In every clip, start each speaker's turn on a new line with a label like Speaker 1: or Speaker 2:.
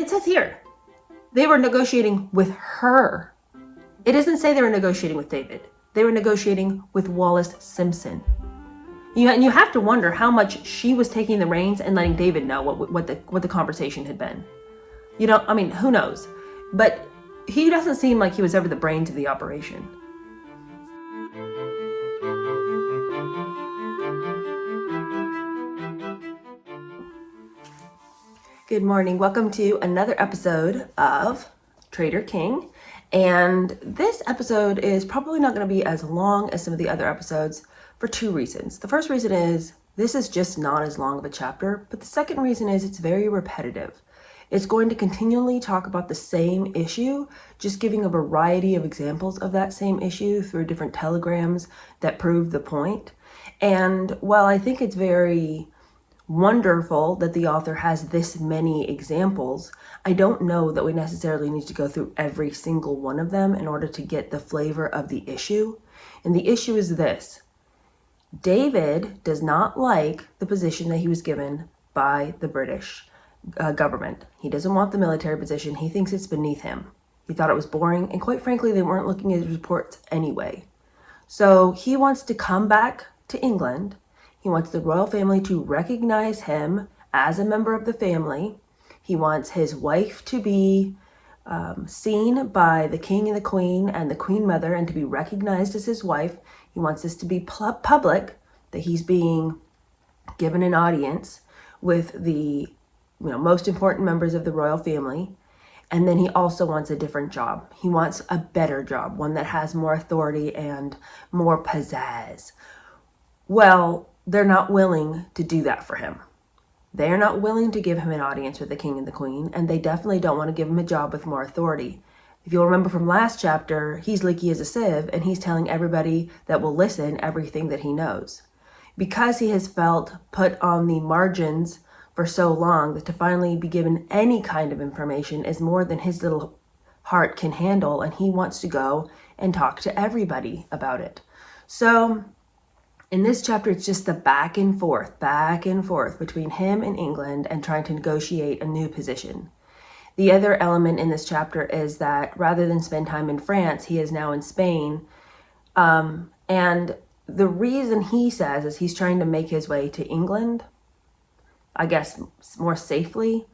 Speaker 1: it says here, they were negotiating with her. It doesn't say they were negotiating with David. They were negotiating with Wallace Simpson. And you have to wonder how much she was taking the reins and letting David know what the conversation had been. I mean, who knows? But he doesn't seem like he was ever the brains of the operation. Good morning. Welcome to another episode of Traitor King. And this episode is probably not going to be as long as some of the other episodes for two reasons. The first reason is this is just not as long of a chapter, but the second reason is it's very repetitive. It's going to continually talk about the same issue, just giving a variety of examples of that same issue through different telegrams that prove the point. And while I think it's very wonderful that the author has this many examples, I don't know that we necessarily need to go through every single one of them in order to get the flavor of the issue. And the issue is this: David does not like the position that he was given by the British government. He doesn't want the military position. He thinks it's beneath him. He thought it was boring, and quite frankly, they weren't looking at his reports anyway. So he wants to come back to England. He wants the royal family to recognize him as a member of the family. He wants his wife to be seen by the king and the queen and the queen mother and to be recognized as his wife. He wants this to be public, that he's being given an audience with the most important members of the royal family. And then he also wants a different job. He wants a better job, one that has more authority and more pizzazz. Well, they're not willing to do that for him. They're not willing to give him an audience with the king and the queen, and they definitely don't want to give him a job with more authority. If you'll remember from last chapter, he's leaky as a sieve, and he's telling everybody that will listen everything that he knows. Because he has felt put on the margins for so long, that to finally be given any kind of information is more than his little heart can handle, and he wants to go and talk to everybody about it. So in this chapter, it's just the back and forth between him and England and trying to negotiate a new position. The other element in this chapter is that rather than spend time in France, he is now in Spain. And the reason he says is he's trying to make his way to England, I guess, more safely.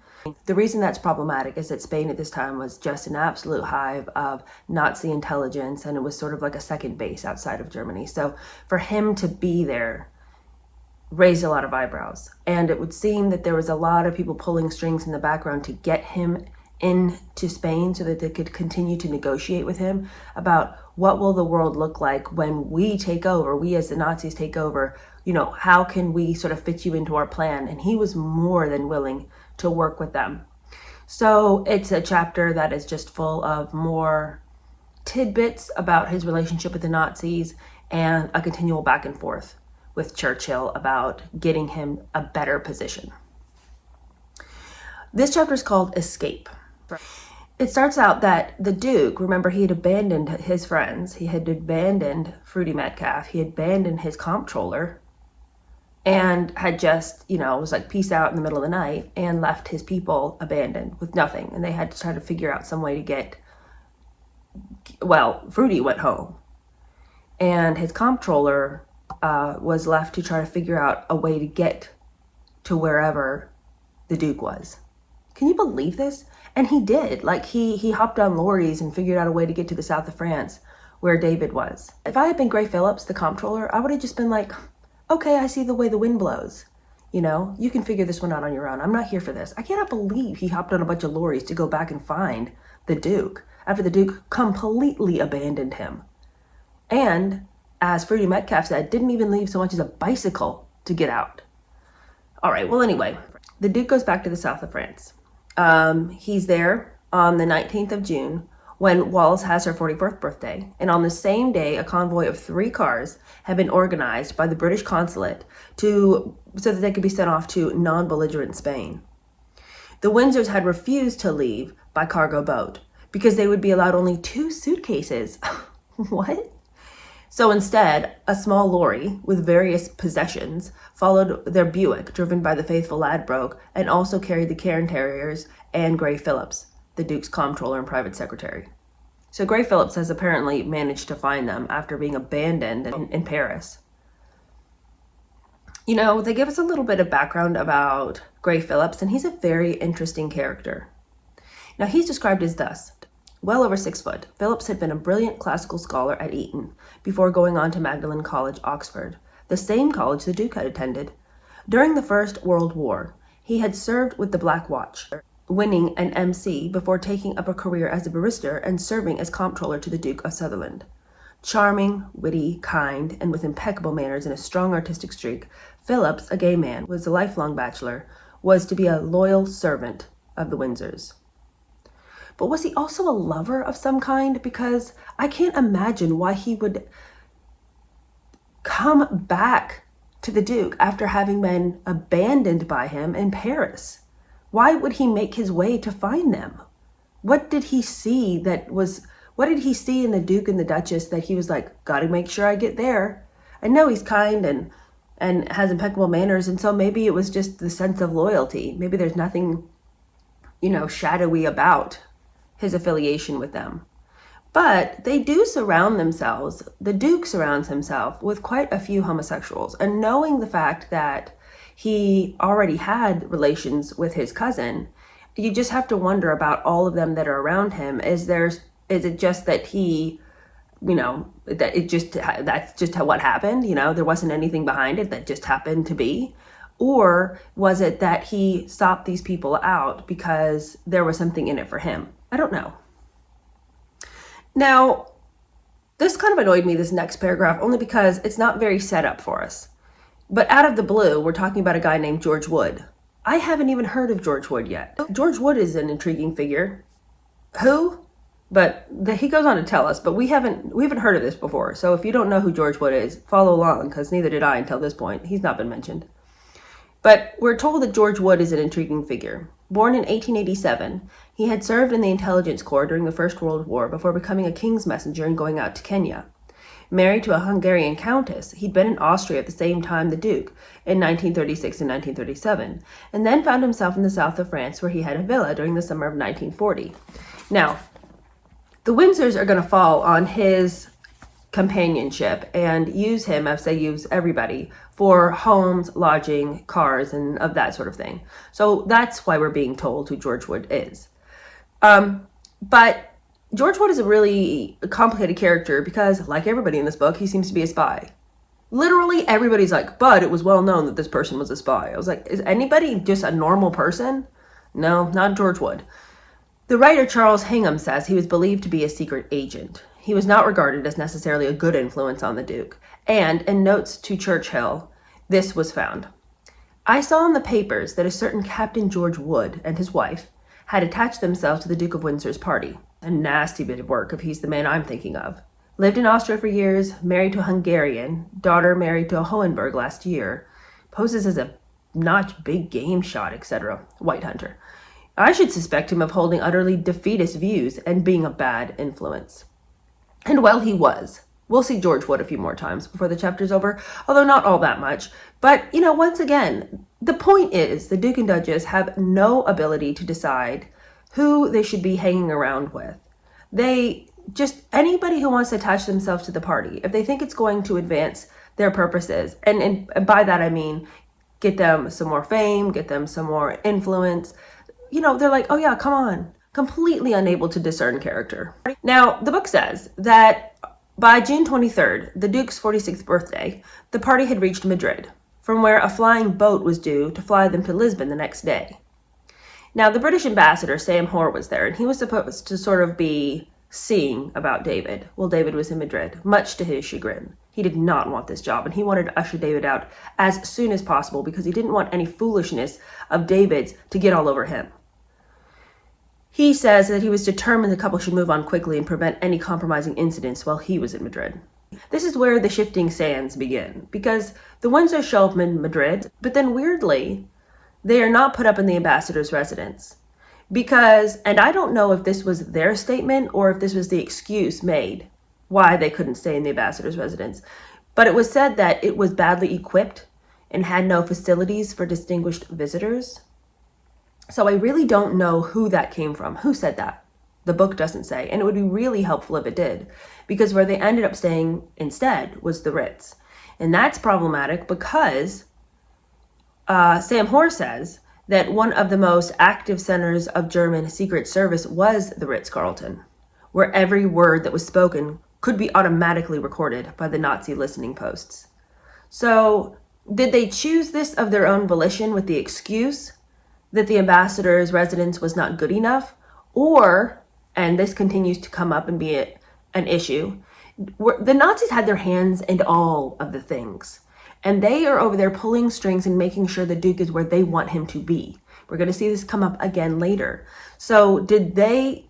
Speaker 1: The reason that's problematic is that Spain at this time was just an absolute hive of Nazi intelligence, and it was sort of like a second base outside of Germany. So for him to be there raised a lot of eyebrows. And it would seem that there was a lot of people pulling strings in the background to get him into Spain so that they could continue to negotiate with him about what will the world look like when we take over, we as the Nazis take over, how can we sort of fit you into our plan? And he was more than willing to work with them. So it's a chapter that is just full of more tidbits about his relationship with the Nazis and a continual back and forth with Churchill about getting him a better position. This chapter is called Escape. It starts out that the Duke, remember, he had abandoned his friends. He had abandoned Fruity Metcalf. He had abandoned his comptroller and had just, was like, peace out in the middle of the night, and left his people abandoned with nothing. And they had to try to figure out some way to Fruity went home. And his comptroller was left to try to figure out a way to get to wherever the Duke was. Can you believe this? And he did. He hopped on lorries and figured out a way to get to the south of France where David was. If I had been Gray Phillips, the comptroller, I would have just been like, okay, I see the way the wind blows. You can figure this one out on your own. I'm not here for this. I cannot believe he hopped on a bunch of lorries to go back and find the Duke after the Duke completely abandoned him. And, as Fruity Metcalf said, didn't even leave so much as a bicycle to get out. All right, well, anyway, the Duke goes back to the south of France. He's there on the 19th of June when Wallace has her 44th birthday. And on the same day, a convoy of 3 cars had been organized by the British consulate so that they could be sent off to non-belligerent Spain. The Windsors had refused to leave by cargo boat because they would be allowed only 2 suitcases. What? So instead, a small lorry with various possessions followed their Buick, driven by the faithful Ladbroke, and also carried the Cairn Terriers and Gray Phillips, the Duke's comptroller and private secretary. So Gray Phillips has apparently managed to find them after being abandoned in Paris. You know, they give us a little bit of background about Gray Phillips, and he's a very interesting character. Now, he's described as thus. Well over 6 foot, Phillips had been a brilliant classical scholar at Eton before going on to Magdalen College, Oxford, the same college the Duke had attended. During the First World War, he had served with the Black Watch, winning an MC before taking up a career as a barrister and serving as comptroller to the Duke of Sutherland. Charming, witty, kind, and with impeccable manners and a strong artistic streak, Phillips, a gay man, was a lifelong bachelor, was to be a loyal servant of the Windsors. But was he also a lover of some kind? Because I can't imagine why he would come back to the Duke after having been abandoned by him in Paris. Why would he make his way to find them? What did he see in the Duke and the Duchess that he was like, gotta make sure I get there? I know he's kind and has impeccable manners, and so maybe it was just the sense of loyalty. Maybe there's nothing, shadowy about his affiliation with them. But they do surround themselves, the Duke surrounds himself with quite a few homosexuals. And knowing the fact that he already had relations with his cousin, you just have to wonder about all of them that are around him. Is it just that he, that's just what happened? There wasn't anything behind it, that just happened to be? Or was it that he sought these people out because there was something in it for him? I don't know. Now, this kind of annoyed me, this next paragraph, only because it's not very set up for us. But out of the blue, we're talking about a guy named George Wood. I haven't even heard of George Wood yet. George Wood is an intriguing figure. Who? But he goes on to tell us, but we haven't heard of this before. So if you don't know who George Wood is, follow along, because neither did I until this point. He's not been mentioned. But we're told that George Wood is an intriguing figure. Born in 1887, he had served in the intelligence corps during the First World War before becoming a king's messenger and going out to Kenya. Married to a Hungarian countess, he'd been in Austria at the same time the Duke in 1936 and 1937, and then found himself in the south of France where he had a villa during the summer of 1940. Now, the Windsors are going to fall on his companionship and use him, as they use everybody, for homes, lodging, cars, and of that sort of thing. So that's why we're being told who George Wood is. But George Wood is a really complicated character because, like everybody in this book, he seems to be a spy. Literally everybody's like, but it was well known that this person was a spy. I was like, is anybody just a normal person? No, not George Wood. The writer Charles Hingham says he was believed to be a secret agent. He was not regarded as necessarily a good influence on the Duke. And in notes to Churchill, this was found. I saw in the papers that a certain Captain George Wood and his wife had attached themselves to the Duke of Windsor's party. A nasty bit of work if he's the man I'm thinking of. Lived in Austria for years, married to a Hungarian, daughter married to a Hohenberg last year, poses as a notch big game shot, etc. White hunter. I should suspect him of holding utterly defeatist views and being a bad influence. And well, he was. We'll see George Wood a few more times before the chapter's over, although not all that much. But, once again, the point is the Duke and Duchess have no ability to decide who they should be hanging around with. Anybody who wants to attach themselves to the party, if they think it's going to advance their purposes, and by that I mean get them some more fame, get them some more influence, they're like, oh yeah, come on. Completely unable to discern character. Now, the book says that by June 23rd, the Duke's 46th birthday, the party had reached Madrid, from where a flying boat was due to fly them to Lisbon the next day. Now, the British ambassador, Sam Hoare, was there, and he was supposed to sort of be seeing about David. Well, David was in Madrid, much to his chagrin. He did not want this job, and he wanted to usher David out as soon as possible because he didn't want any foolishness of David's to get all over him. He says that he was determined the couple should move on quickly and prevent any compromising incidents while he was in Madrid. This is where the shifting sands begin, because the Windsors show up in Madrid, but then weirdly, they are not put up in the ambassador's residence. And I don't know if this was their statement or if this was the excuse made why they couldn't stay in the ambassador's residence. But it was said that it was badly equipped and had no facilities for distinguished visitors. So I really don't know who that came from. Who said that? The book doesn't say. And it would be really helpful if it did, because where they ended up staying instead was the Ritz. And that's problematic because Sam Hoare says that one of the most active centers of German Secret Service was the Ritz-Carlton, where every word that was spoken could be automatically recorded by the Nazi listening posts. So did they choose this of their own volition with the excuse that the ambassador's residence was not good enough? Or, and this continues to come up and be an issue, the Nazis had their hands in all of the things. And they are over there pulling strings and making sure the Duke is where they want him to be. We're going to see this come up again later. So did they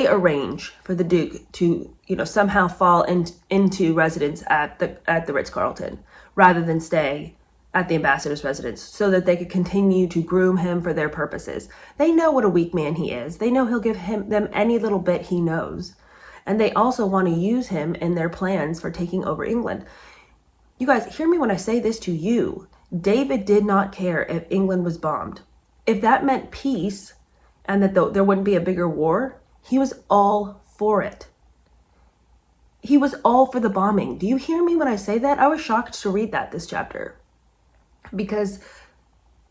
Speaker 1: arrange for the Duke to, somehow fall into residence at the Ritz-Carlton rather than stay at the ambassador's residence so that they could continue to groom him for their purposes? They know what a weak man he is. They know he'll give them any little bit he knows. And they also want to use him in their plans for taking over England. You guys, hear me when I say this to you. David did not care if England was bombed. If that meant peace and that there wouldn't be a bigger war, he was all for it. He was all for the bombing. Do you hear me when I say that? I was shocked to read this chapter. Because,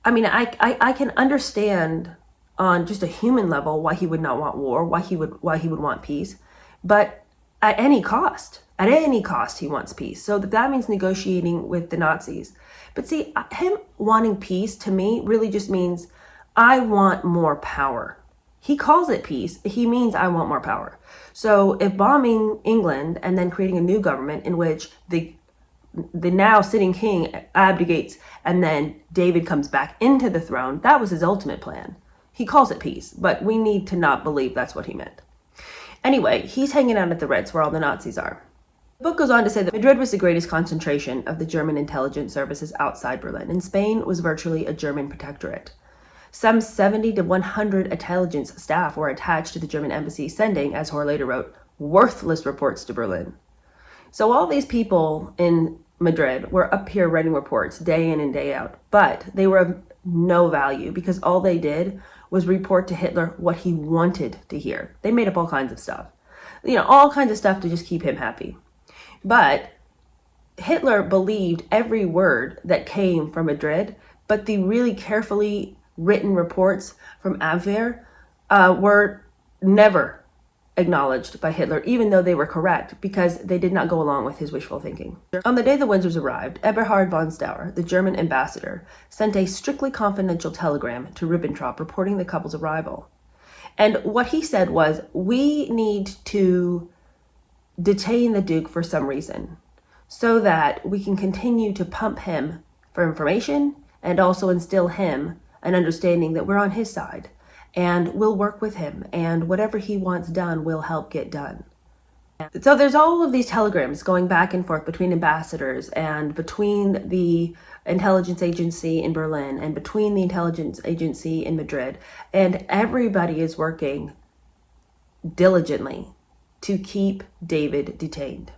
Speaker 1: I can understand on just a human level why he would not want war, why he would want peace. But at any cost he wants peace. So that means negotiating with the Nazis. But see, him wanting peace to me really just means I want more power. He calls it peace. He means I want more power. So if bombing England and then creating a new government in which the now sitting king abdicates and then David comes back into the throne, that was his ultimate plan. He calls it peace, but we need to not believe that's what he meant. Anyway, he's hanging out at the Ritz where all the Nazis are. The book goes on to say that Madrid was the greatest concentration of the German intelligence services outside Berlin, and Spain was virtually a German protectorate. Some 70 to 100 intelligence staff were attached to the German embassy, sending, as Hoare later wrote, worthless reports to Berlin. So all these people in Madrid were up here writing reports day in and day out, but they were of no value because all they did was report to Hitler what he wanted to hear. They made up all kinds of stuff, all kinds of stuff to just keep him happy. But Hitler believed every word that came from Madrid, but the really carefully written reports from Abwehr were never acknowledged by Hitler, even though they were correct, because they did not go along with his wishful thinking. On the day the Windsors arrived, Eberhard von Stauer, the German ambassador, sent a strictly confidential telegram to Ribbentrop reporting the couple's arrival. And what he said was, we need to detain the Duke for some reason so that we can continue to pump him for information and also instill him an understanding that we're on his side. And we'll work with him, and whatever he wants done, we'll help get done. So there's all of these telegrams going back and forth between ambassadors and between the intelligence agency in Berlin and between the intelligence agency in Madrid. And everybody is working diligently to keep David detained.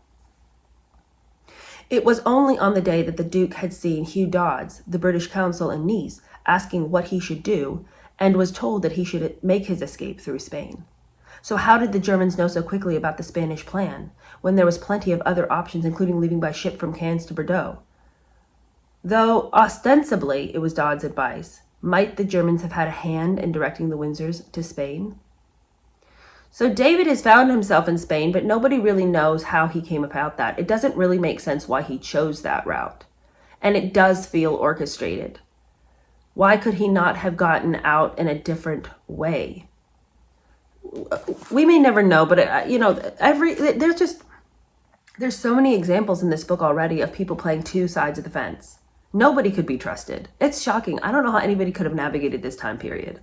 Speaker 1: It was only on the day that the Duke had seen Hugh Dodds, the British consul in Nice, asking what he should do, and was told that he should make his escape through Spain. So how did the Germans know so quickly about the Spanish plan, when there was plenty of other options, including leaving by ship from Cannes to Bordeaux? Though ostensibly it was Dodds' advice, might the Germans have had a hand in directing the Windsors to Spain? So David has found himself in Spain, but nobody really knows how he came about that. It doesn't really make sense why he chose that route. And it does feel orchestrated. Why could he not have gotten out in a different way? We may never know, but there's so many examples in this book already of people playing two sides of the fence. Nobody could be trusted. It's shocking. I don't know how anybody could have navigated this time period.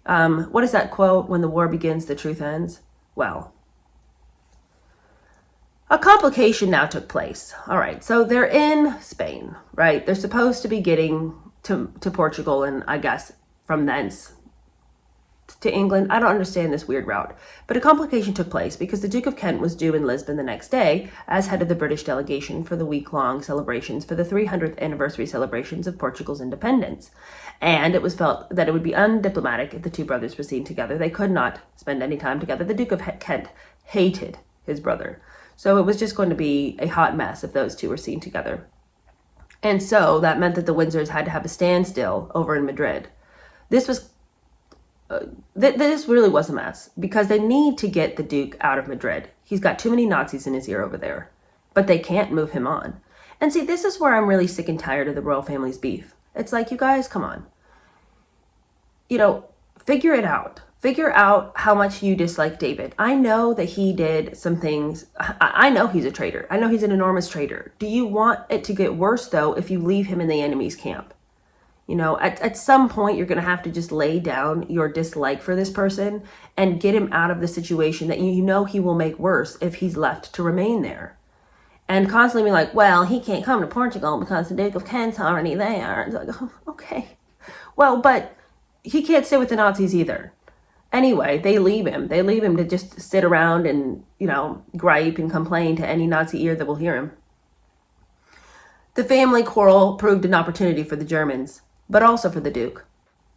Speaker 1: What is that quote? When the war begins, the truth ends. Well, a complication now took place. All right, so they're in Spain, right? They're supposed to be getting to Portugal, and I guess from thence to England. I don't understand this weird route. But a complication took place because the Duke of Kent was due in Lisbon the next day as head of the British delegation for the week-long celebrations for the 300th anniversary celebrations of Portugal's independence. And it was felt that it would be undiplomatic if the two brothers were seen together. They could not spend any time together. The Duke of Kent hated his brother. So it was just going to be a hot mess if those two were seen together. And so that meant that the Windsors had to have a standstill over in Madrid. This really was a mess because they need to get the Duke out of Madrid. He's got too many Nazis in his ear over there, but they can't move him on. And see, this is where I'm really sick and tired of the royal family's beef. It's like, you guys, come on. Figure it out. Figure out how much you dislike David. I know that he did some things. I know he's a traitor. I know he's an enormous traitor. Do you want it to get worse, though, if you leave him in the enemy's camp? At some point, you're going to have to just lay down your dislike for this person and get him out of the situation that you know he will make worse if he's left to remain there. And constantly be like, well, he can't come to Portugal because the Duke of Kent's already there. It's like, oh, okay. Well, but he can't stay with the Nazis either. Anyway, they leave him. They leave him to just sit around and, gripe and complain to any Nazi ear that will hear him. The family quarrel proved an opportunity for the Germans, but also for the Duke.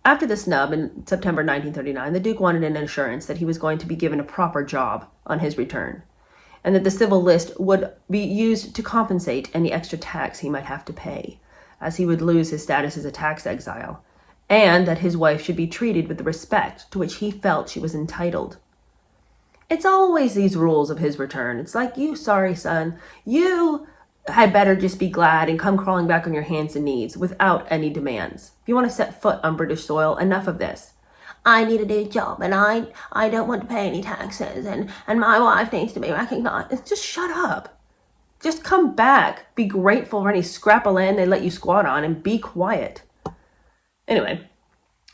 Speaker 1: After the snub in September 1939, the Duke wanted an assurance that he was going to be given a proper job on his return, and that the civil list would be used to compensate any extra tax he might have to pay, as he would lose his status as a tax exile, and that his wife should be treated with the respect to which he felt she was entitled. It's always these rules of his return. It's like, you sorry son, you had better just be glad and come crawling back on your hands and knees without any demands. If you want to set foot on British soil, enough of this. I need a new job and I don't want to pay any taxes and my wife needs to be recognized. Just shut up. Just come back. Be grateful for any scrap of land they let you squat on and be quiet. Anyway,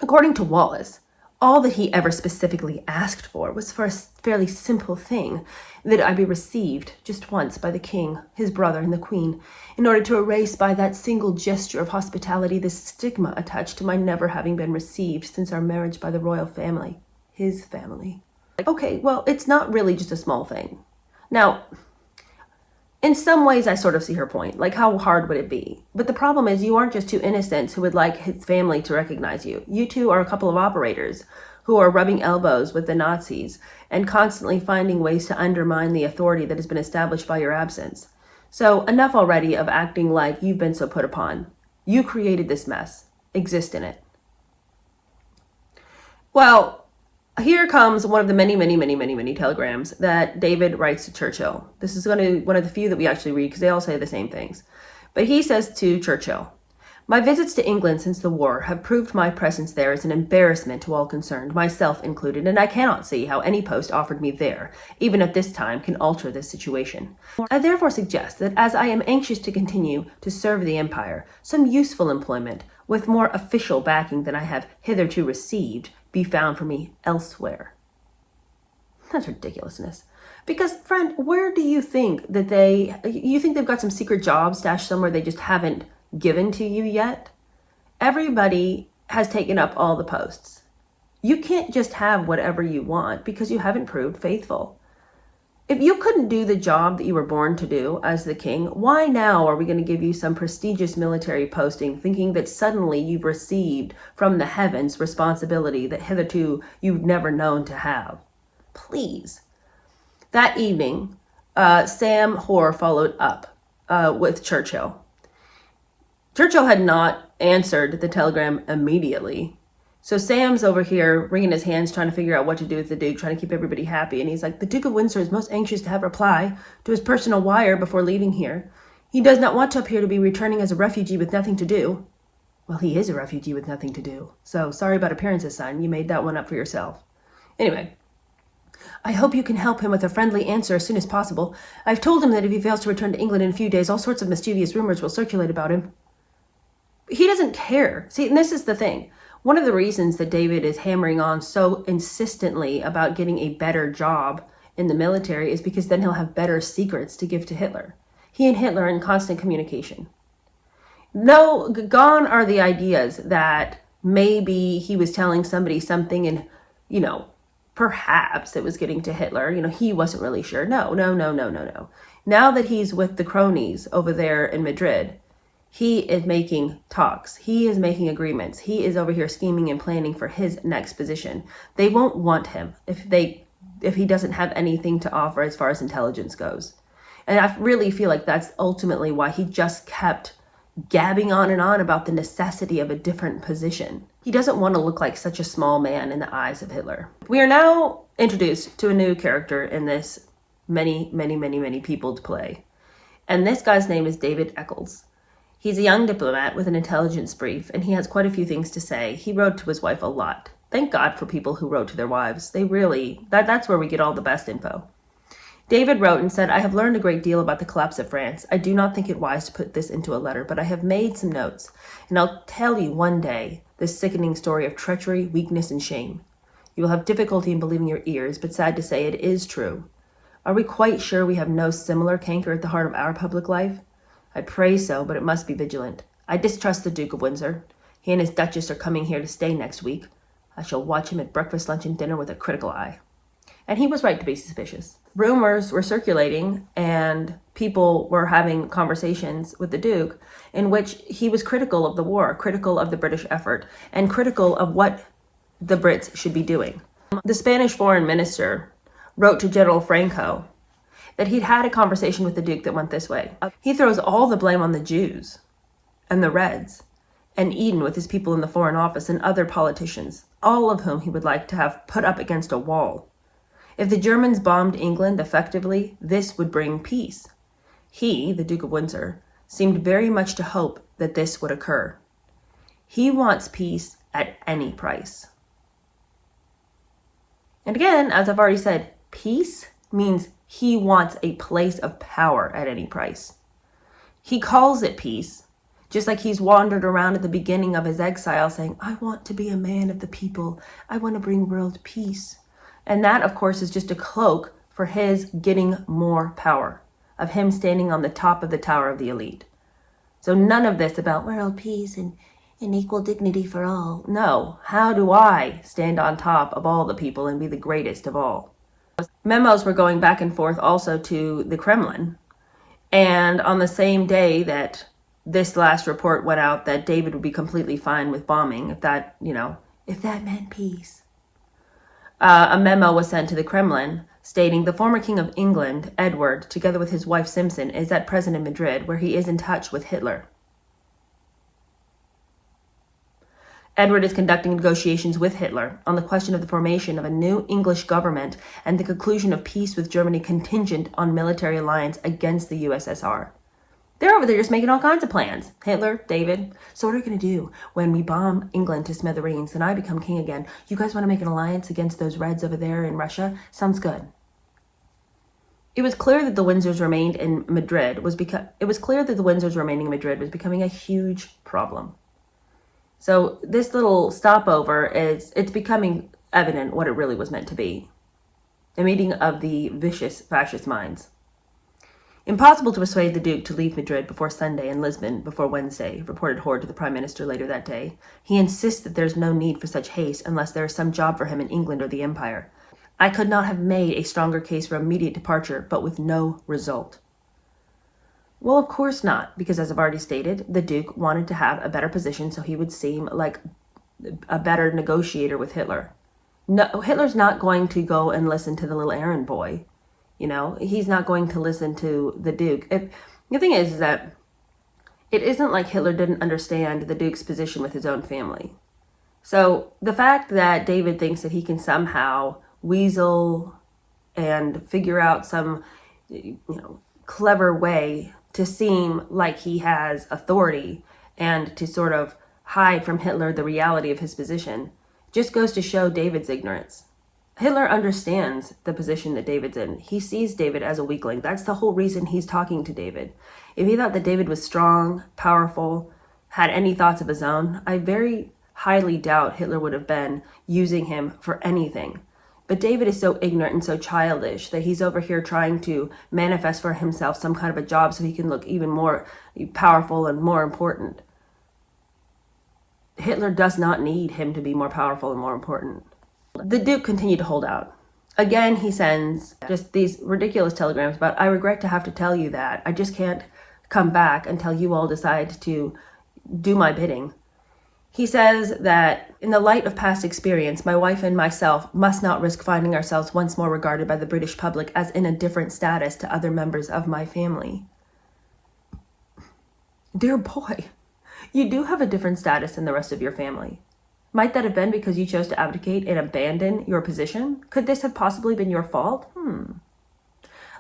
Speaker 1: according to Wallace, all that he ever specifically asked for was for a fairly simple thing, that I be received just once by the king, his brother, and the queen, in order to erase by that single gesture of hospitality the stigma attached to my never having been received since our marriage by the royal family, his family. Okay, well, it's not really just a small thing. Now, in some ways, I sort of see her point. Like, how hard would it be? But the problem is you aren't just two innocents who would like his family to recognize you. You two are a couple of operators who are rubbing elbows with the Nazis and constantly finding ways to undermine the authority that has been established by your absence. So enough already of acting like you've been so put upon. You created this mess. Exist in it. Well, here comes one of the many telegrams that David writes to Churchill. This is going to be one of the few that we actually read because they all say the same things. But he says to Churchill, "My visits to England since the war have proved my presence there is an embarrassment to all concerned, myself included, and I cannot see how any post offered me there, even at this time, can alter this situation. I therefore suggest that as I am anxious to continue to serve the Empire, some useful employment, with more official backing than I have hitherto received, be found for me elsewhere." That's ridiculousness. Because, friend, where do you think that you think they've got some secret job stashed somewhere they just haven't given to you yet? Everybody has taken up all the posts. You can't just have whatever you want because you haven't proved faithful. If you couldn't do the job that you were born to do as the king, why now are we going to give you some prestigious military posting thinking that suddenly you've received from the heavens responsibility that hitherto you've never known to have? Please. That evening, Sam Hoare followed up with Churchill. Churchill had not answered the telegram immediately. So Sam's over here wringing his hands trying to figure out what to do with the Duke, trying to keep everybody happy. And he's like, "The Duke of Windsor is most anxious to have reply to his personal wire before leaving here. He does not want to appear to be returning as a refugee with nothing to do." Well, he is a refugee with nothing to do. So sorry about appearances, son. You made that one up for yourself. Anyway, "I hope you can help him with a friendly answer as soon as possible. I've told him that if he fails to return to England in a few days, all sorts of mischievous rumors will circulate about him." He doesn't care. See, and this is the thing. One of the reasons that David is hammering on so insistently about getting a better job in the military is because then he'll have better secrets to give to Hitler. He and Hitler are in constant communication. No, gone are the ideas that maybe he was telling somebody something and, you know, perhaps it was getting to Hitler. You know, he wasn't really sure. No. Now that he's with the cronies over there in Madrid, he is making talks. He is making agreements. He is over here scheming and planning for his next position. They won't want him if he doesn't have anything to offer as far as intelligence goes. And I really feel like that's ultimately why he just kept gabbing on and on about the necessity of a different position. He doesn't want to look like such a small man in the eyes of Hitler. We are now introduced to a new character in this many people to play. And this guy's name is David Eccles. He's a young diplomat with an intelligence brief, and he has quite a few things to say. He wrote to his wife a lot. Thank God for people who wrote to their wives. They really, that's where we get all the best info. David wrote and said, I have learned a great deal about the collapse of France. I do not think it wise to put this into a letter, but I have made some notes, and I'll tell you one day this sickening story of treachery, weakness, and shame. You will have difficulty in believing your ears, but sad to say, it is true. Are we quite sure we have no similar canker at the heart of our public life? I pray so, but it must be vigilant. I distrust the Duke of Windsor. He and his Duchess are coming here to stay next week. I shall watch him at breakfast, lunch, and dinner with a critical eye. And he was right to be suspicious. Rumors were circulating, and people were having conversations with the Duke in which he was critical of the war, critical of the British effort, and critical of what the Brits should be doing. The Spanish foreign minister wrote to General Franco that he'd had a conversation with the Duke that went this way. He throws all the blame on the Jews and the Reds and Eden with his people in the Foreign Office and other politicians, all of whom he would like to have put up against a wall. If the Germans bombed England effectively, this would bring peace. He, the Duke of Windsor, seemed very much to hope that this would occur. He wants peace at any price. And again, as I've already said, peace means he wants a place of power at any price. He calls it peace, just like he's wandered around at the beginning of his exile saying, I want to be a man of the people. I want to bring world peace. And that, of course, is just a cloak for his getting more power, of him standing on the top of the tower of the elite. So none of this about world peace and equal dignity for all. No, how do I stand on top of all the people and be the greatest of all? Memos were going back and forth also to the Kremlin. And on the same day that this last report went out that David would be completely fine with bombing, if that meant peace. A memo was sent to the Kremlin stating the former King of England, Edward, together with his wife Simpson, is at present in Madrid, where he is in touch with Hitler. Edward is conducting negotiations with Hitler on the question of the formation of a new English government and the conclusion of peace with Germany contingent on military alliance against the USSR. They're over there just making all kinds of plans. Hitler, David, so what are we going to do when we bomb England to smithereens and I become king again? You guys want to make an alliance against those Reds over there in Russia? Sounds good. It was clear that the Windsors remained in Madrid was becoming a huge problem. So this little stopover it's becoming evident what it really was meant to be. A meeting of the vicious fascist minds. Impossible to persuade the Duke to leave Madrid before Sunday and Lisbon before Wednesday, reported Hoard to the Prime Minister later that day. He insists that there's no need for such haste unless there is some job for him in England or the Empire. I could not have made a stronger case for immediate departure, but with no result. Well, of course not, because as I've already stated, the Duke wanted to have a better position so he would seem like a better negotiator with Hitler. No, Hitler's not going to go and listen to the little errand boy. You know, he's not going to listen to the Duke. The thing is that it isn't like Hitler didn't understand the Duke's position with his own family. So the fact that David thinks that he can somehow weasel and figure out some, clever way to seem like he has authority and to sort of hide from Hitler the reality of his position just goes to show David's ignorance. Hitler understands the position that David's in. He sees David as a weakling. That's the whole reason he's talking to David. If he thought that David was strong, powerful, had any thoughts of his own, I very highly doubt Hitler would have been using him for anything. But David is so ignorant and so childish that he's over here trying to manifest for himself some kind of a job so he can look even more powerful and more important. Hitler does not need him to be more powerful and more important. The Duke continued to hold out. Again, he sends just these ridiculous telegrams about, I regret to have to tell you that. I just can't come back until you all decide to do my bidding. He says that in the light of past experience, my wife and myself must not risk finding ourselves once more regarded by the British public as in a different status to other members of my family. Dear boy, you do have a different status than the rest of your family. Might that have been because you chose to abdicate and abandon your position? Could this have possibly been your fault?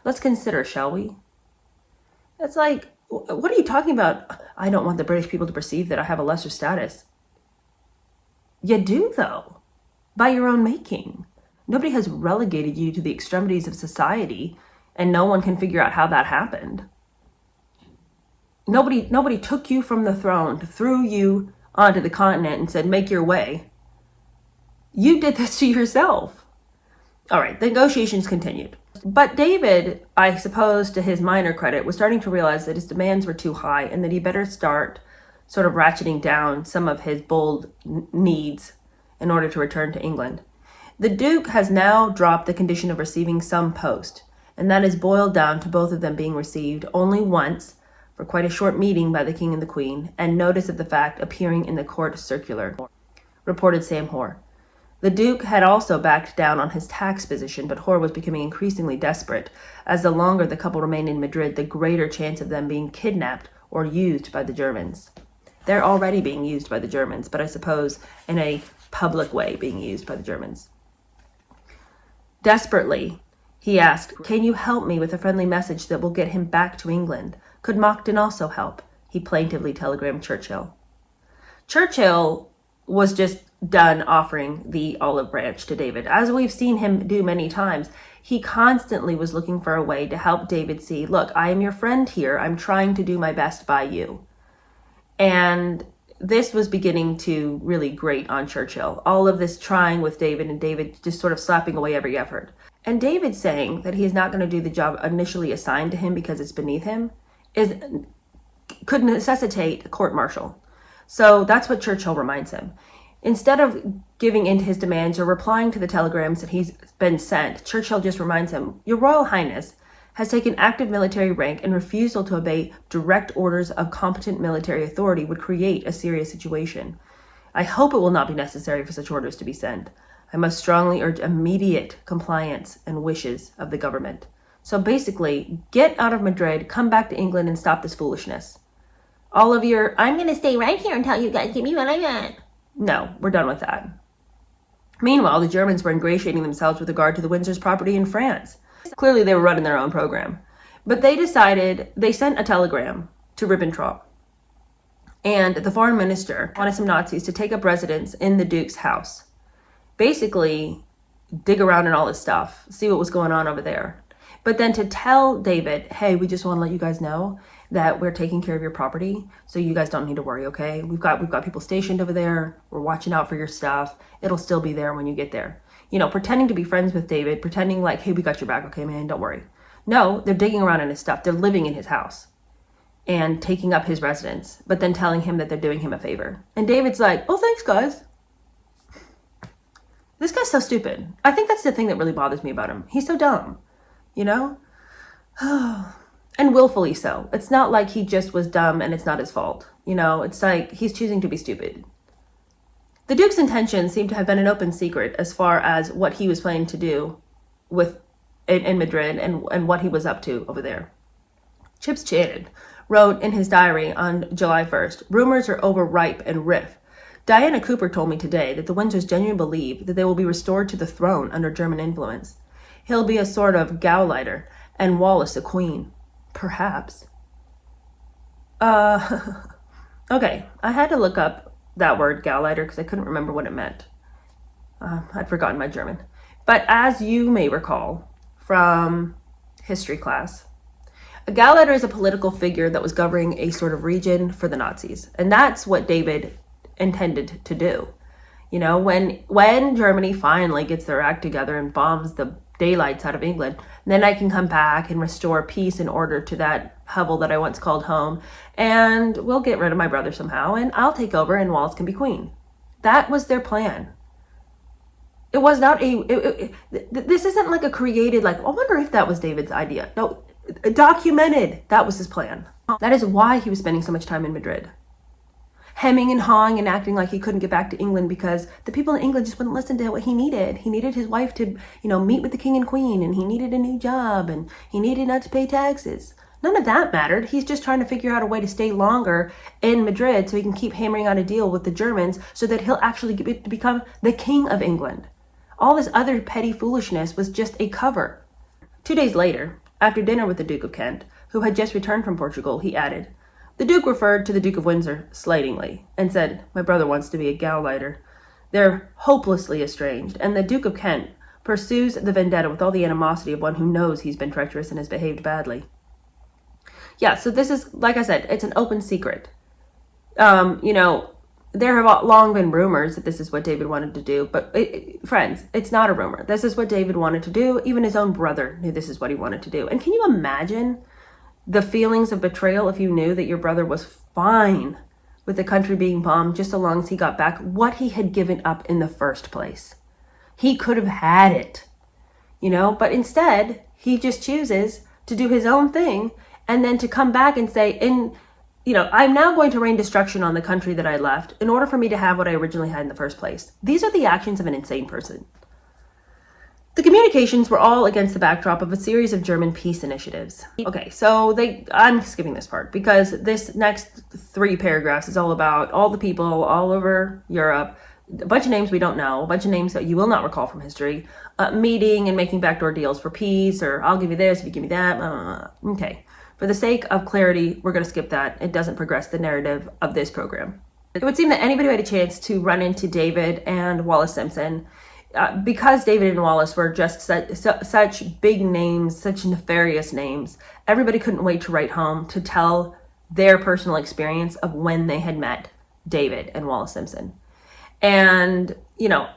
Speaker 1: Let's consider, shall we? It's like, what are you talking about? I don't want the British people to perceive that I have a lesser status. You do, though, by your own making. Nobody has relegated you to the extremities of society, and no one can figure out how that happened. Nobody took you from the throne, threw you onto the continent and said, make your way. You did this to yourself. All right, the negotiations continued. But David, I suppose to his minor credit, was starting to realize that his demands were too high and that he better start sort of ratcheting down some of his bold needs in order to return to England. The Duke has now dropped the condition of receiving some post, and that is boiled down to both of them being received only once for quite a short meeting by the King and the Queen, and notice of the fact appearing in the court circular, reported Sam Hoare. The Duke had also backed down on his tax position, but Hoare was becoming increasingly desperate, as the longer the couple remained in Madrid, the greater chance of them being kidnapped or used by the Germans. They're already being used by the Germans, but I suppose in a public way being used by the Germans. Desperately, he asked, can you help me with a friendly message that will get him back to England? Could Monckton also help? He plaintively telegrammed Churchill. Churchill was just done offering the olive branch to David. As we've seen him do many times, he constantly was looking for a way to help David see, look, I am your friend here. I'm trying to do my best by you. And this was beginning to really grate on Churchill. All of this trying with David and David just sort of slapping away every effort. And David saying that he is not going to do the job initially assigned to him because it's beneath him could necessitate a court-martial. So that's what Churchill reminds him. Instead of giving in to his demands or replying to the telegrams that he's been sent, Churchill just reminds him, Your Royal Highness has taken active military rank, and refusal to obey direct orders of competent military authority would create a serious situation. I hope it will not be necessary for such orders to be sent. I must strongly urge immediate compliance and wishes of the government. So basically, get out of Madrid, come back to England, and stop this foolishness. All of your, I'm going to stay right here until you guys give me what I want. No, we're done with that. Meanwhile, the Germans were ingratiating themselves with regard to the Windsor's property in France. Clearly, they were running their own program. But they sent a telegram to Ribbentrop. And the foreign minister wanted some Nazis to take up residence in the Duke's house. Basically, dig around in all this stuff, see what was going on over there. But then to tell David, hey, we just want to let you guys know that we're taking care of your property, so you guys don't need to worry, okay? We've got people stationed over there. We're watching out for your stuff. It'll still be there when you get there. You know, pretending to be friends with David, pretending like, hey, we got your back, okay, man, don't worry. No, they're digging around in his stuff. They're living in his house and taking up his residence, but then telling him that they're doing him a favor. And David's like, oh, thanks, guys. This guy's so stupid. I think that's the thing that really bothers me about him. He's so dumb. You know? And willfully so. It's not like he just was dumb and it's not his fault. You know, it's like he's choosing to be stupid. The Duke's intentions seem to have been an open secret as far as what he was planning to do in Madrid and what he was up to over there. Chips Channon wrote in his diary on July 1st, rumors are overripe and rife. Diana Cooper told me today that the Windsors genuinely believe that they will be restored to the throne under German influence. He'll be a sort of Gauleiter, and Wallace a queen. Perhaps. Okay, I had to look up that word Gauleiter because I couldn't remember what it meant. I'd forgotten my German. But as you may recall from history class, a Gauleiter is a political figure that was governing a sort of region for the Nazis. And that's what David intended to do. You know, when Germany finally gets their act together and bombs the daylights out of England, then I can come back and restore peace and order to that hovel that I once called home, and we'll get rid of my brother somehow, and I'll take over and Wallace can be queen. That was their plan. It was not this isn't like a created, like, I wonder if that was David's idea. No, documented. That was his plan. That is why he was spending so much time in Madrid, hemming and hawing and acting like he couldn't get back to England because the people in England just wouldn't listen to what he needed. He needed his wife to, meet with the king and queen, and he needed a new job, and he needed not to pay taxes. None of that mattered. He's just trying to figure out a way to stay longer in Madrid so he can keep hammering out a deal with the Germans so that he'll actually become the king of England. All this other petty foolishness was just a cover. 2 days later, after dinner with the Duke of Kent, who had just returned from Portugal, he added, "The Duke referred to the Duke of Windsor slightingly and said, 'My brother wants to be a gauleiter.' They're hopelessly estranged, and the Duke of Kent pursues the vendetta with all the animosity of one who knows he's been treacherous and has behaved badly." Yeah, so this is, like I said, it's an open secret. There have long been rumors that this is what David wanted to do, but friends, it's not a rumor. This is what David wanted to do. Even his own brother knew this is what he wanted to do. And can you imagine the feelings of betrayal if you knew that your brother was fine with the country being bombed just so long as he got back what he had given up in the first place? He could have had it, but instead he just chooses to do his own thing and then to come back and say, I'm now going to rain destruction on the country that I left in order for me to have what I originally had in the first place. These are the actions of an insane person. The communications were all against the backdrop of a series of German peace initiatives. Okay, so I'm skipping this part because this next 3 paragraphs is all about all the people all over Europe, a bunch of names we don't know, a bunch of names that you will not recall from history, meeting and making backdoor deals for peace, or I'll give you this if you give me that. Okay. For the sake of clarity, we're going to skip that. It doesn't progress the narrative of this program. It would seem that anybody who had a chance to run into David and Wallis Simpson, because David and Wallis were just such big names, such nefarious names, everybody couldn't wait to write home to tell their personal experience of when they had met David and Wallis Simpson. And,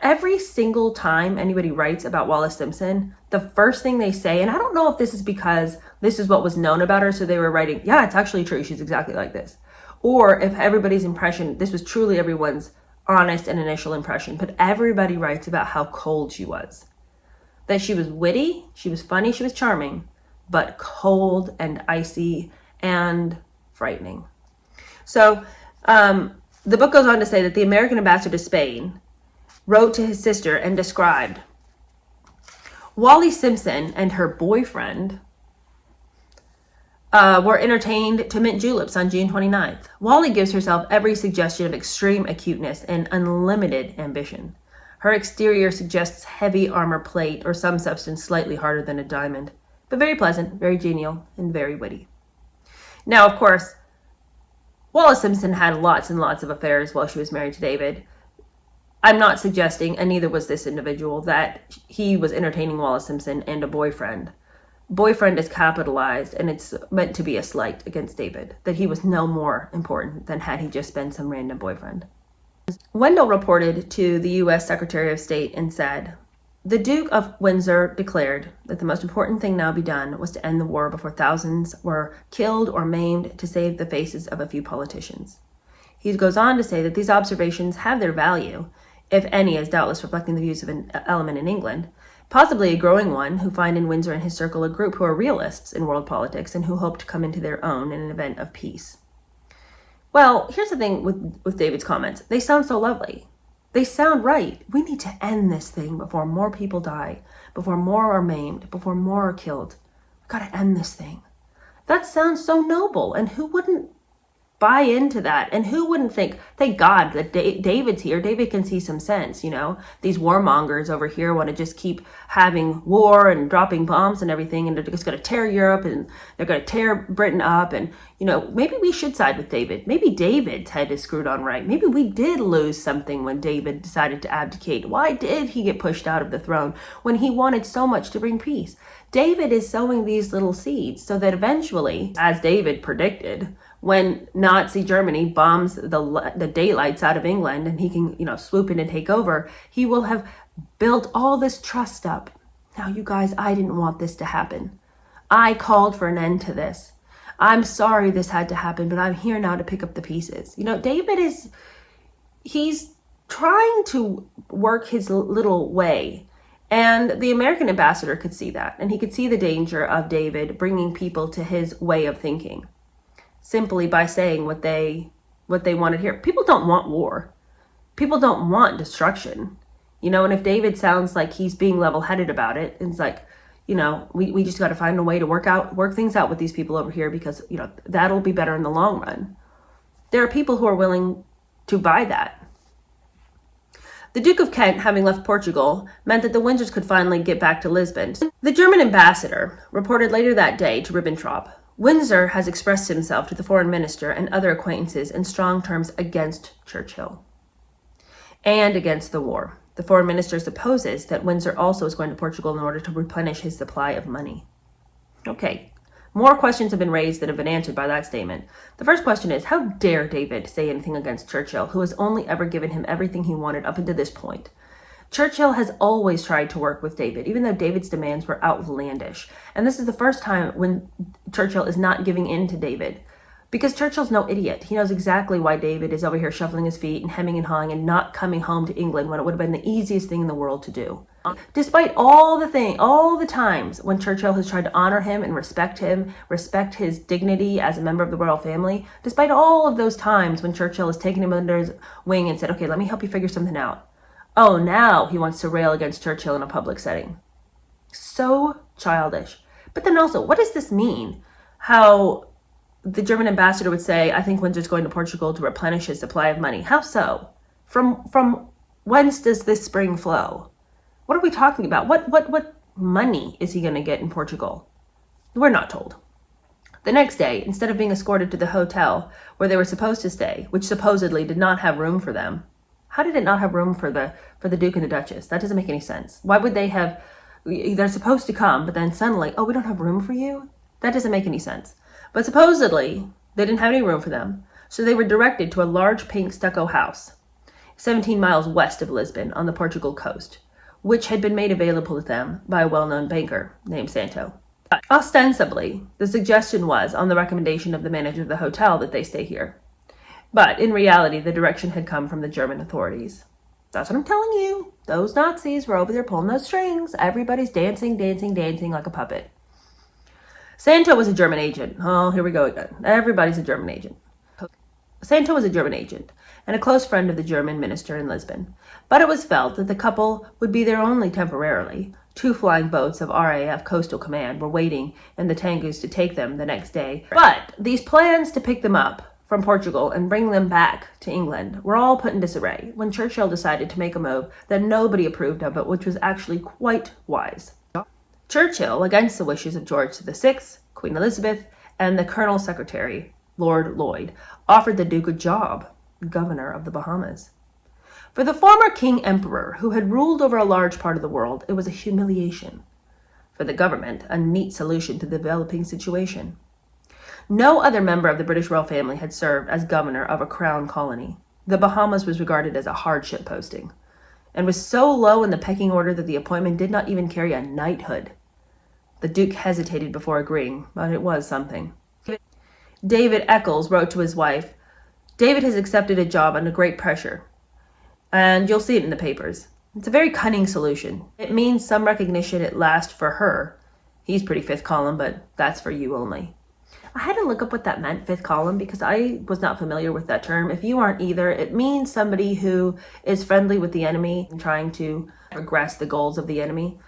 Speaker 1: every single time anybody writes about Wallis Simpson, the first thing they say, and I don't know if this is because this is what was known about her, so they were writing, yeah, it's actually true, she's exactly like this. Or if everybody's impression, this was truly everyone's honest and initial impression, but everybody writes about how cold she was. That she was witty, she was funny, she was charming, but cold and icy and frightening. So, the book goes on to say that the American ambassador to Spain wrote to his sister and described Wally Simpson and her boyfriend were entertained to mint juleps on June 29th. Wally gives herself every suggestion of extreme acuteness and unlimited ambition. Her exterior suggests heavy armor plate or some substance slightly harder than a diamond, but very pleasant, very genial, and very witty. Now, of course, Wallis Simpson had lots and lots of affairs while she was married to David. I'm not suggesting, and neither was this individual, that he was entertaining Wallis Simpson and a boyfriend. Boyfriend is capitalized, and it's meant to be a slight against David, that he was no more important than had he just been some random boyfriend. Wendell reported to the U.S. Secretary of State and said, "The Duke of Windsor declared that the most important thing now be done was to end the war before thousands were killed or maimed to save the faces of a few politicians." He goes on to say that these observations have their value, if any, as doubtless reflecting the views of an element in England, possibly a growing one, who find in Windsor and his circle a group who are realists in world politics and who hope to come into their own in an event of peace. Well, here's the thing with David's comments. They sound so lovely. They sound right. We need to end this thing before more people die, before more are maimed, before more are killed. We've got to end this thing. That sounds so noble, and who wouldn't buy into that? And who wouldn't think, thank God that David's here. David can see some sense, These warmongers over here want to just keep having war and dropping bombs and everything, and they're just going to tear Europe and they're going to tear Britain up. And, maybe we should side with David. Maybe David's head is screwed on right. Maybe we did lose something when David decided to abdicate. Why did he get pushed out of the throne when he wanted so much to bring peace? David is sowing these little seeds so that eventually, as David predicted, when Nazi Germany bombs the daylights out of England and he can, swoop in and take over, he will have built all this trust up. Now, you guys, I didn't want this to happen. I called for an end to this. I'm sorry this had to happen, but I'm here now to pick up the pieces. David he's trying to work his little way. And the American ambassador could see that, and he could see the danger of David bringing people to his way of thinking simply by saying what they want to hear. People don't want war. People don't want destruction. And if David sounds like he's being level-headed about it, it's like, we just got to find a way to work things out with these people over here because, that'll be better in the long run. There are people who are willing to buy that. The Duke of Kent, having left Portugal, meant that the Windsors could finally get back to Lisbon. The German ambassador reported later that day to Ribbentrop, Windsor has expressed himself to the foreign minister and other acquaintances in strong terms against Churchill and against the war. The foreign minister supposes that Windsor also is going to Portugal in order to replenish his supply of money. Okay, more questions have been raised than have been answered by that statement. The first question is, how dare David say anything against Churchill, who has only ever given him everything he wanted up until this point? Churchill has always tried to work with David, even though David's demands were outlandish. And this is the first time when Churchill is not giving in to David. Because Churchill's no idiot. He knows exactly why David is over here shuffling his feet and hemming and hawing and not coming home to England when it would have been the easiest thing in the world to do. Despite all the times when Churchill has tried to honor him and respect his dignity as a member of the royal family, despite all of those times when Churchill has taken him under his wing and said, okay, let me help you figure something out. Oh, now he wants to rail against Churchill in a public setting. So childish. But then also, what does this mean? How the German ambassador would say, I think Windsor's going to Portugal to replenish his supply of money. How so? From whence does this spring flow? What are we talking about? What money is he going to get in Portugal? We're not told. The next day, instead of being escorted to the hotel where they were supposed to stay, which supposedly did not have room for them, how did it not have room for the Duke and the Duchess? That doesn't make any sense. Why would they have, they're supposed to come, but then suddenly, oh, we don't have room for you? That doesn't make any sense. But supposedly, they didn't have any room for them, so they were directed to a large pink stucco house, 17 miles west of Lisbon on the Portugal coast, which had been made available to them by a well-known banker named Santo. Ostensibly, the suggestion was on the recommendation of the manager of the hotel that they stay here. But in reality, the direction had come from the German authorities. That's what I'm telling you. Those Nazis were over there pulling those strings. Everybody's dancing like a puppet. Santo was a German agent. Oh, here we go again. Everybody's a German agent. Santo was a German agent and a close friend of the German minister in Lisbon. But it was felt that the couple would be there only temporarily. 2 flying boats of RAF Coastal Command were waiting in the Tagus to take them the next day. But these plans to pick them up from Portugal and bring them back to England were all put in disarray when Churchill decided to make a move that nobody approved of, but which was actually quite wise. Churchill, against the wishes of George VI, Queen Elizabeth, and the Colonel Secretary, Lord Lloyd, offered the Duke a job, governor of the Bahamas. For the former King Emperor, who had ruled over a large part of the world, it was a humiliation. For the government, a neat solution to the developing situation. No other member of the British royal family had served as governor of a crown colony. The Bahamas was regarded as a hardship posting, and was so low in the pecking order that the appointment did not even carry a knighthood. The Duke hesitated before agreeing, but it was something. David Eccles wrote to his wife, David has accepted a job under great pressure, and you'll see it in the papers. It's a very cunning solution. It means some recognition at last for her. He's pretty fifth column, but that's for you only. I had to look up what that meant, fifth column, because I was not familiar with that term. If you aren't either, it means somebody who is friendly with the enemy and trying to progress the goals of the enemy.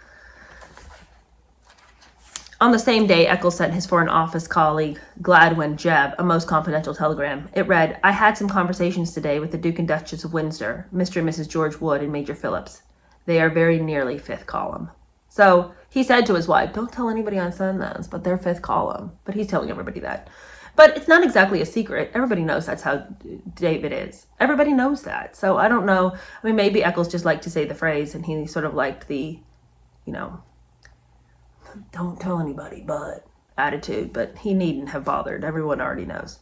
Speaker 1: On the same day, Eccles sent his Foreign Office colleague, Gladwin Jebb, a most confidential telegram. It read, I had some conversations today with the Duke and Duchess of Windsor, Mr. and Mrs. George Wood, and Major Phillips. They are very nearly fifth column. So he said to his wife, don't tell anybody I send this, but they're fifth column. But he's telling everybody that. But it's not exactly a secret. Everybody knows that's how David is. Everybody knows that. So I don't know. I mean, maybe Eccles just liked to say the phrase, and he sort of liked the, don't tell anybody, but attitude. But he needn't have bothered. Everyone already knows.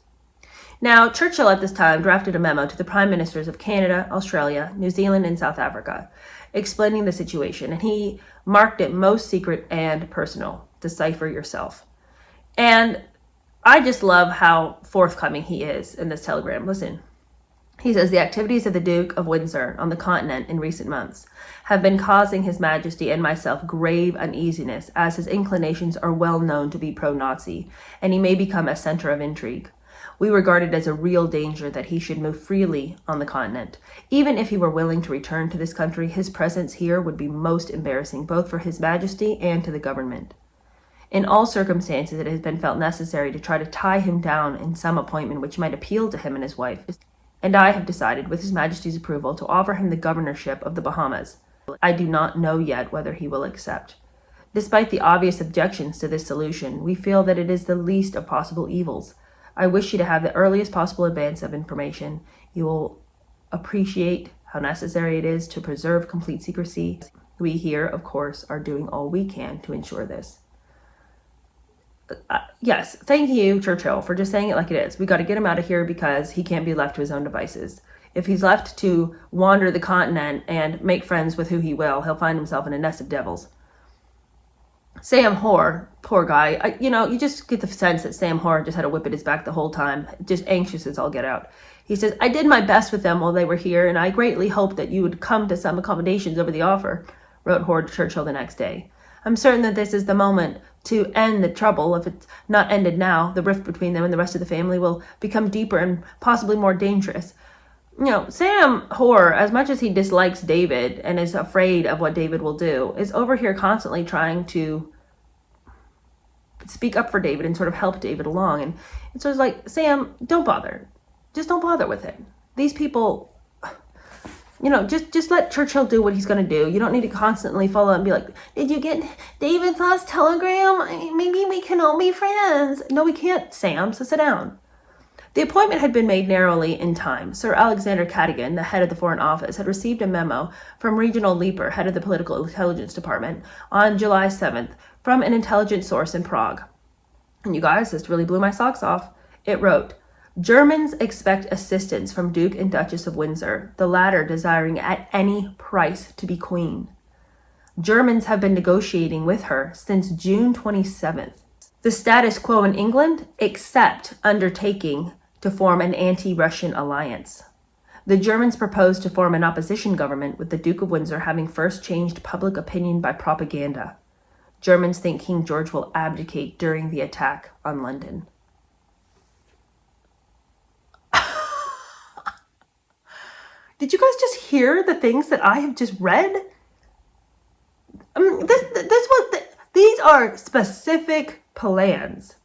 Speaker 1: Now, Churchill at this time drafted a memo to the prime ministers of Canada, Australia, New Zealand, and South Africa, explaining the situation, and he marked it most secret and personal. Decipher yourself. And I just love how forthcoming he is in this telegram. Listen, He says the activities of the Duke of Windsor on the continent in recent months have been causing His Majesty and myself grave uneasiness, as his inclinations are well known to be pro-Nazi, and he may become a center of intrigue. We regard it as a real danger that he should move freely on the continent. Even if he were willing to return to this country, his presence here would be most embarrassing, both for His Majesty and to the government. In all circumstances, it has been felt necessary to try to tie him down in some appointment which might appeal to him and his wife. And I have decided, with His Majesty's approval, to offer him the governorship of the Bahamas. I do not know yet whether he will accept. Despite the obvious objections to this solution, we feel that it is the least of possible evils. I wish you to have the earliest possible advance of information. You will appreciate how necessary it is to preserve complete secrecy. We here, of course, are doing all we can to ensure this. Yes, thank you, Churchill, for just saying it like it is. We got to get him out of here because he can't be left to his own devices. If he's left to wander the continent and make friends with who he will, he'll find himself in a nest of devils. Sam Hoare, poor guy, you just get the sense that Sam Hoare just had a whip at his back the whole time, just anxious as all get out. He says, I did my best with them while they were here, and I greatly hoped that you would come to some accommodations over the offer, wrote Hoare to Churchill the next day. I'm certain that this is the moment to end the trouble. If it's not ended now, the rift between them and the rest of the family will become deeper and possibly more dangerous. Sam Hoare, as much as he dislikes David and is afraid of what David will do, is over here constantly trying to speak up for David and sort of help David along. And it's sort of like, Sam, don't bother. Just don't bother with it. These people, just let Churchill do what he's going to do. You don't need to constantly follow up and be like, did you get David's last telegram? Maybe we can all be friends. No, we can't, Sam, so sit down. The appointment had been made narrowly in time. Sir Alexander Cadogan, the head of the Foreign Office, had received a memo from Regional Leeper, head of the Political Intelligence Department, on July 7th from an intelligence source in Prague. And you guys, this really blew my socks off. It wrote, Germans expect assistance from Duke and Duchess of Windsor, the latter desiring at any price to be queen. Germans have been negotiating with her since June 27th. The status quo in England, except undertaking to form an anti-Russian alliance. The Germans propose to form an opposition government with the Duke of Windsor having first changed public opinion by propaganda. Germans think King George will abdicate during the attack on London. Did you guys just hear the things that I have just read? These are specific plans.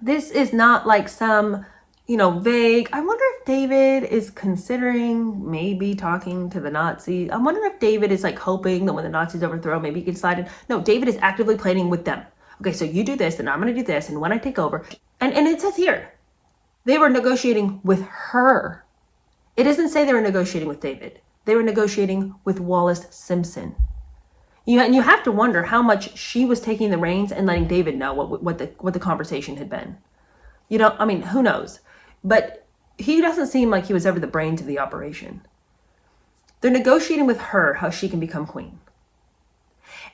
Speaker 1: This is not like some, vague. I wonder if David is considering maybe talking to the Nazis. I wonder if David is hoping that when the Nazis overthrow, maybe he can slide in. No, David is actively planning with them. Okay, so you do this, and I'm going to do this, and when I take over, and it says here, they were negotiating with her. It doesn't say they were negotiating with David. They were negotiating with Wallace Simpson. And you have to wonder how much she was taking the reins and letting David know what the conversation had been. Who knows? But he doesn't seem like he was ever the brains of the operation. They're negotiating with her how she can become queen.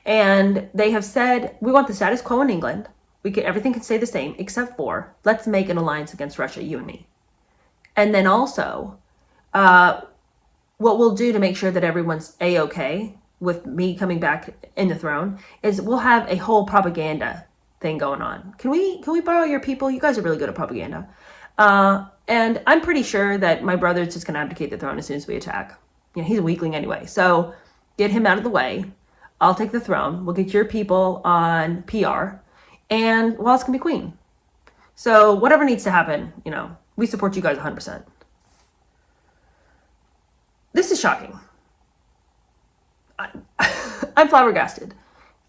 Speaker 1: And they have said, we want the status quo in England. Everything can stay the same, except for, let's make an alliance against Russia, you and me. And then also, what we'll do to make sure that everyone's A-okay with me coming back in the throne is we'll have a whole propaganda thing going on. Can we borrow your people? You guys are really good at propaganda. And I'm pretty sure that my brother's just going to abdicate the throne as soon as we attack. He's a weakling anyway. So get him out of the way. I'll take the throne. We'll get your people on PR. And Wallace can be queen. So whatever needs to happen, we support you guys 100%. This is shocking. I'm flabbergasted.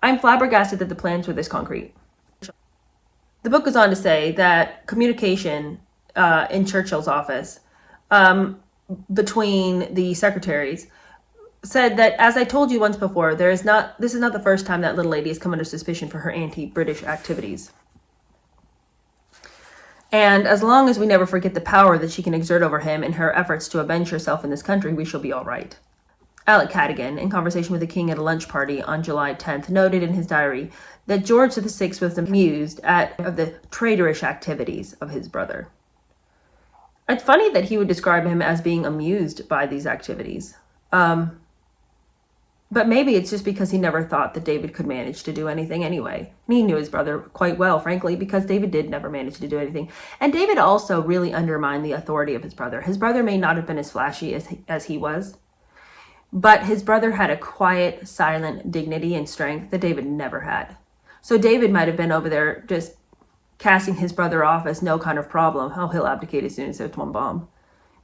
Speaker 1: I'm flabbergasted that the plans were this concrete. The book goes on to say that communication in Churchill's office between the secretaries said that, as I told you once before, this is not the first time that little lady has come under suspicion for her anti-British activities. And as long as we never forget the power that she can exert over him in her efforts to avenge herself in this country, we shall be all right. Alec Cadogan, in conversation with the king at a lunch party on July 10th, noted in his diary that George VI was amused at the traitorish activities of his brother. It's funny that he would describe him as being amused by these activities. But maybe it's just because he never thought that David could manage to do anything anyway. And he knew his brother quite well, frankly, because David did never manage to do anything. And David also really undermined the authority of his brother. His brother may not have been as flashy as he was, but his brother had a quiet, silent dignity and strength that David never had. So David might have been over there just casting his brother off as no kind of problem. Oh, he'll abdicate as soon as there's one bomb.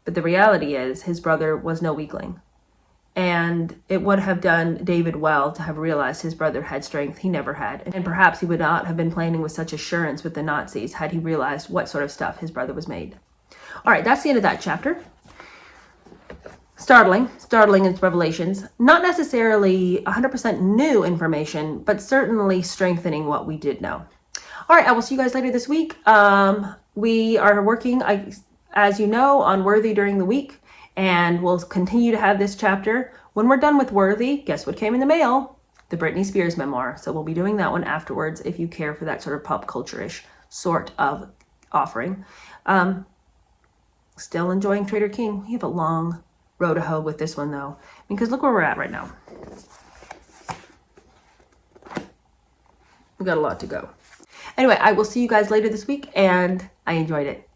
Speaker 1: But the reality is his brother was no weakling. And it would have done David well to have realized his brother had strength he never had. And perhaps he would not have been planning with such assurance with the Nazis had he realized what sort of stuff his brother was made. All right, that's the end of that chapter. Startling in its revelations. Not necessarily 100% new information, but certainly strengthening what we did know. All right, I will see you guys later this week. We are working, as you know, on Worthy during the week. And we'll continue to have this chapter. When we're done with Worthy, guess what came in the mail? The Britney Spears memoir. So we'll be doing that one afterwards if you care for that sort of pop culture-ish sort of offering. Still enjoying Traitor King. We have a long road to hoe with this one though, because look where we're at right now. We got a lot to go. Anyway, I will see you guys later this week, and I enjoyed it.